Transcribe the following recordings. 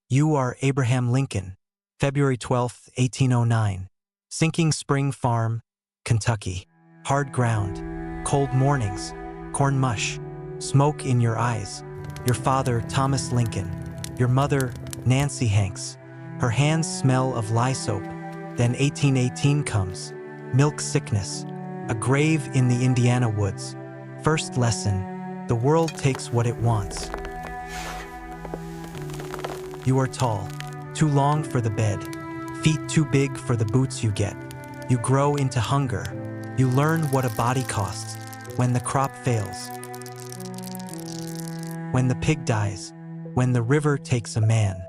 You are Abraham Lincoln, February 12, 1809. Sinking Spring Farm, Kentucky. Hard ground, cold mornings, corn mush, smoke in your eyes. Your father, Thomas Lincoln. Your mother, Nancy Hanks. Her hands smell of lye soap. Then 1818 comes. Milk sickness. A grave in the Indiana woods. First lesson, the world takes what it wants. You are tall, too long for the bed. Feet too big for the boots you get. You grow into hunger. You learn what a body costs when the crop fails. When the pig dies, when the river takes a man.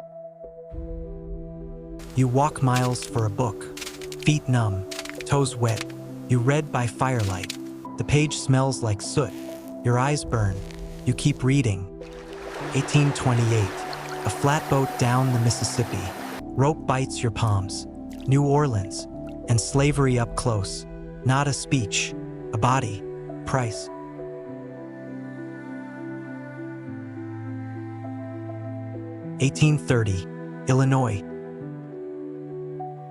You walk miles for a book, feet numb, toes wet. You read by firelight. The page smells like soot. Your eyes burn. You keep reading. 1828, a flatboat down the Mississippi. Rope bites your palms. New Orleans, and slavery up close. Not a speech, a body, price. (1830) Illinois.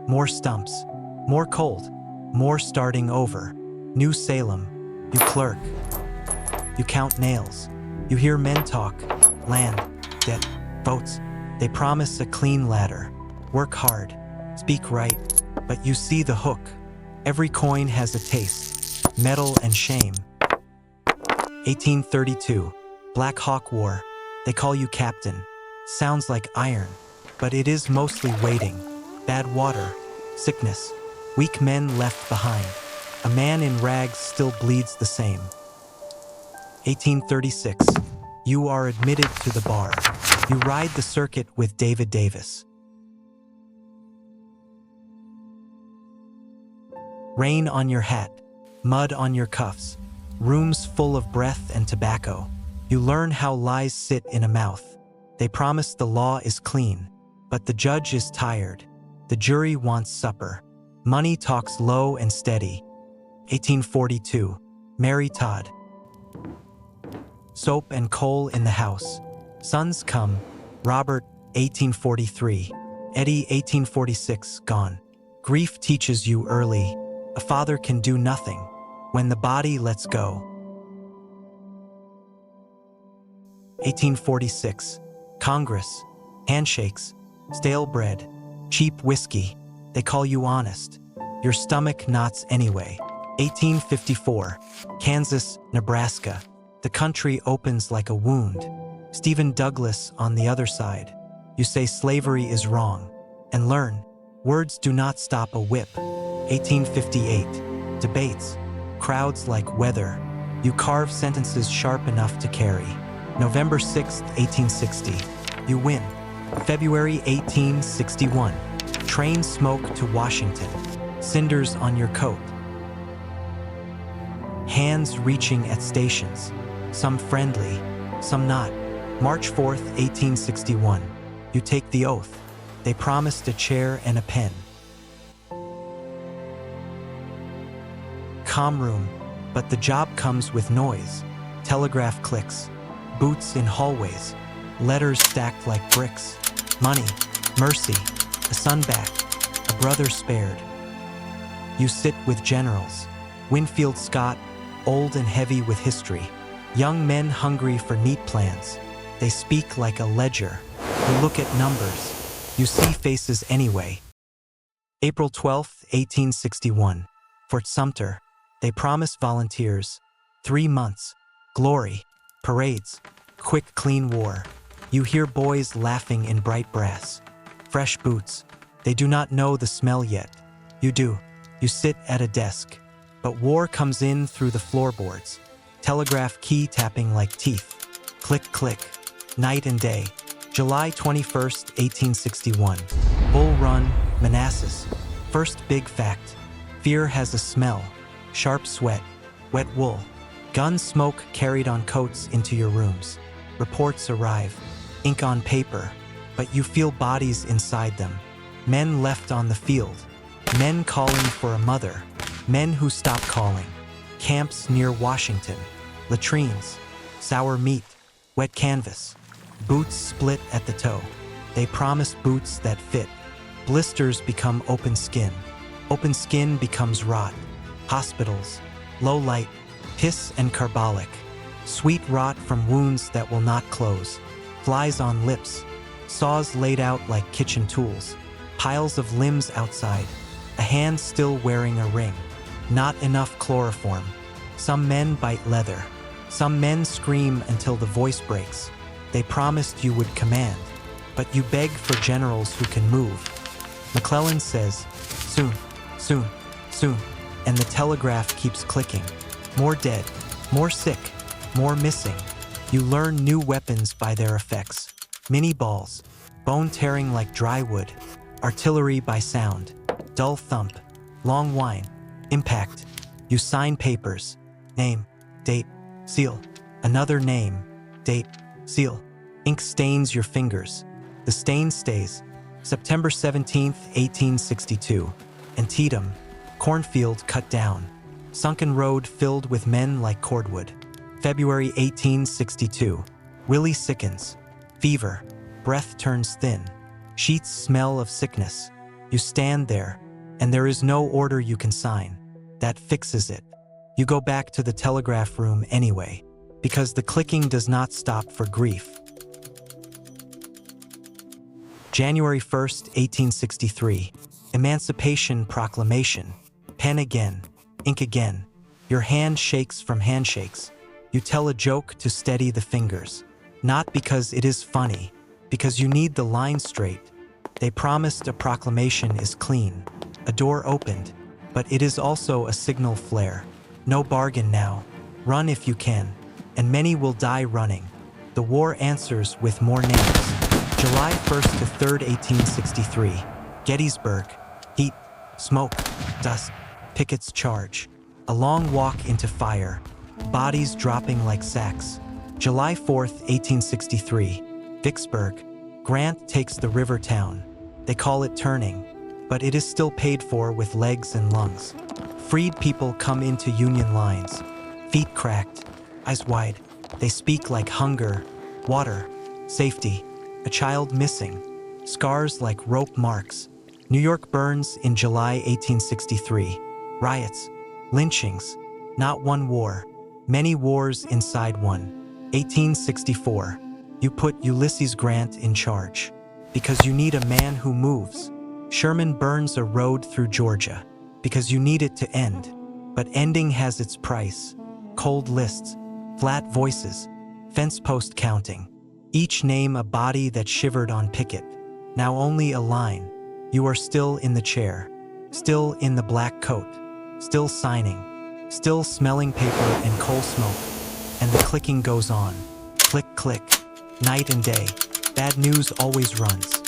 More stumps, more cold, more starting over. New Salem, you clerk. You count nails. You hear men talk, land, debt, votes. They promise a clean ladder. Work hard, speak right, but you see the hook. Every coin has a taste, metal and shame. 1832, Black Hawk War. They call you captain. Sounds like iron, but it is mostly waiting. Bad water, sickness, weak men left behind. A man in rags still bleeds the same. 1836, you are admitted to the bar. You ride the circuit with David Davis. Rain on your hat, mud on your cuffs, rooms full of breath and tobacco. You learn how lies sit in a mouth. They promise the law is clean, but the judge is tired. The jury wants supper. Money talks low and steady. 1842, Mary Todd. Soap and coal in the house. Sons come. Robert, 1843. Eddie, 1846, gone. Grief teaches you early. A father can do nothing when the body lets go. 1846. Congress. Handshakes. Stale bread. Cheap whiskey. They call you honest. Your stomach knots anyway. 1854. Kansas, Nebraska. The country opens like a wound. Stephen Douglas on the other side. You say slavery is wrong. And learn, words do not stop a whip. 1858. Debates. Crowds like weather. You carve sentences sharp enough to carry. November 6, 1860. You win. February 1861. Train smoke to Washington. Cinders on your coat. Hands reaching at stations. Some friendly, some not. March 4th, 1861. You take the oath. They promised a chair and a pen. Calm room, but the job comes with noise. Telegraph clicks. Boots in hallways. Letters stacked like bricks. Money, mercy, a son back, a brother spared. You sit with generals. Winfield Scott, old and heavy with history. Young men hungry for neat plans. They speak like a ledger. You look at numbers. You see faces anyway. April 12, 1861. Fort Sumter. They promise volunteers. 3 months. Glory. Parades. Quick, clean war. You hear boys laughing in bright brass. Fresh boots. They do not know the smell yet. You do. You sit at a desk. But war comes in through the floorboards. Telegraph key tapping like teeth. Click, click. Night and day. July 21st, 1861. Bull Run, Manassas. First big fact. Fear has a smell. Sharp sweat. Wet wool. Gun smoke carried on coats into your rooms. Reports arrive. Ink on paper. But you feel bodies inside them. Men left on the field. Men calling for a mother. Men who stop calling. Camps near Washington. Latrines. Sour meat. Wet canvas. Boots split at the toe. They promise boots that fit. Blisters become open skin. Open skin becomes rot. Hospitals, low light, piss and carbolic. Sweet rot from wounds that will not close. Flies on lips. Saws laid out like kitchen tools. Piles of limbs outside. A hand still wearing a ring. Not enough chloroform. Some men bite leather. Some men scream until the voice breaks. They promised you would command, but you beg for generals who can move. McClellan says, soon, soon, soon, and the telegraph keeps clicking. More dead, more sick, more missing. You learn new weapons by their effects. Mini balls, bone tearing like dry wood. Artillery by sound, dull thump, long whine, impact. You sign papers, name, date, seal. Another name, date, seal. Ink stains your fingers. The stain stays. September 17, 1862. Antietam, cornfield cut down. Sunken road filled with men like cordwood. February 1862. Willie sickens. Fever. Breath turns thin. Sheets smell of sickness. You stand there, and there is no order you can sign. That fixes it. You go back to the telegraph room anyway, because the clicking does not stop for grief. January 1st, 1863. Emancipation Proclamation. Pen again, ink again. Your hand shakes from handshakes. You tell a joke to steady the fingers. Not because it is funny, because you need the line straight. They promised a proclamation is clean. A door opened, but it is also a signal flare. No bargain now. Run if you can, and many will die running. The war answers with more names. July 1st to 3rd, 1863. Gettysburg. Heat, smoke, dust, pickets charge. A long walk into fire. Bodies dropping like sacks. July 4th, 1863. Vicksburg. Grant takes the river town. They call it turning, but it is still paid for with legs and lungs. Freed people come into Union lines. Feet cracked, eyes wide. They speak like hunger, water, safety. A child missing. Scars like rope marks. New York burns in July 1863. Riots, lynchings. Not one war. Many wars inside one. 1864. You put Ulysses Grant in charge. Because you need a man who moves. Sherman burns a road through Georgia. Because you need it to end. But ending has its price. Cold lists. Flat voices. Fence post counting. Each name a body that shivered on picket. Now only a line. You are still in the chair. Still in the black coat. Still signing. Still smelling paper and coal smoke. And the clicking goes on. Click, click. Night and day. Bad news always runs.